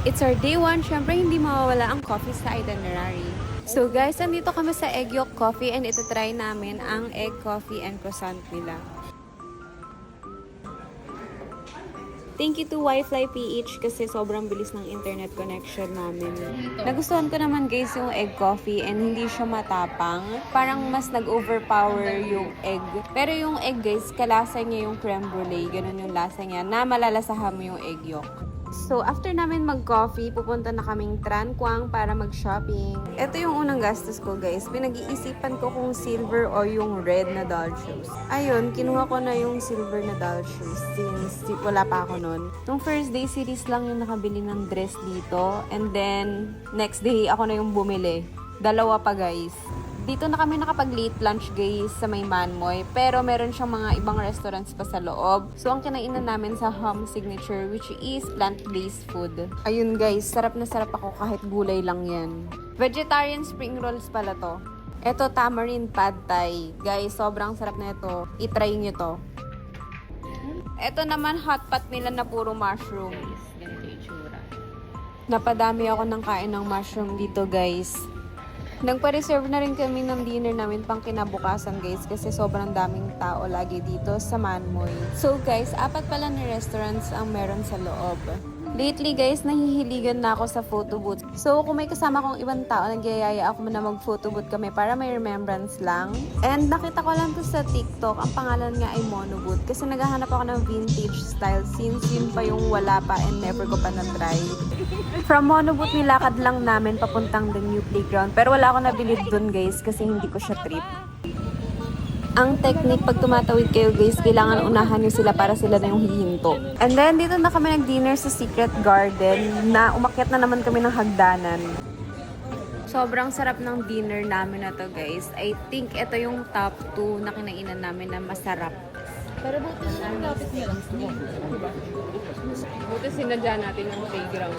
It's our day 1. Syempre, hindi mawawala ang coffee sa itinerary. So guys, nandito kami sa Egg Yolk Coffee and itatry namin ang egg coffee and croissant nila. Thank you to Wi-Fi PH kasi sobrang bilis ng internet connection namin. Nagustuhan ko naman guys yung egg coffee and hindi siya matapang. Parang mas nag-overpower yung egg. Pero yung egg guys, kalasa niya yung creme brulee. Ganun yung lasa niya na malalasahan mo yung egg yolk. So, after namin mag-coffee, pupunta na kaming Tran Quang para mag-shopping. Ito yung unang gastos ko, guys. Pinag-iisipan ko kung silver o yung red na doll shoes. Ayun, kinuha ko na yung silver na doll shoes since wala pa ako nun. Nung first day series lang yung nakabili ng dress dito. And then, next day, ako na yung bumili. Dalawa pa, guys. Dito na kami nakapag-late lunch guys sa may Manmoy. Pero meron siyang mga ibang restaurants pa sa loob. So ang kinainan namin sa Home Signature which is plant-based food. Ayun guys, sarap na sarap ako kahit gulay lang yan. Vegetarian spring rolls pala to. Ito tamarind pad thai. Guys, sobrang sarap na ito. I-try nyo to. Ito naman hot pot nila na puro mushroom. Ganito yung itsura. Napadami ako ng kain ng mushroom dito guys. Nagpa-reserve na rin kami ng dinner namin pang kinabukasan guys kasi sobrang daming tao lagi dito sa Manmoy. So guys, 4 pala na restaurants ang meron sa loob. Lately guys, nahihiligan na ako sa photo booth. So kung may kasama kong ibang tao, nagyayaya ako na mag-photo booth kami para may remembrance lang. And nakita ko lang to sa TikTok, ang pangalan nga ay Mono Booth. Kasi naghahanap ako ng vintage style since yun pa yung wala pa and never ko pa na-try. From Mono Booth, nilakad lang namin papuntang the new playground. Pero wala ako nabilib dun guys kasi hindi ko siya trip. Ang technique pag tumatawid kayo guys, kailangan unahan nyo sila para sila na yung hihinto. And then dito na kami nag-dinner sa Secret Garden na umakyat na naman kami ng hagdanan. Sobrang sarap ng dinner namin na to guys. I think ito yung top 2 na kinainan namin na masarap. Pero buti na lapit niya lang sa diba? Buti sinadya natin yung playground.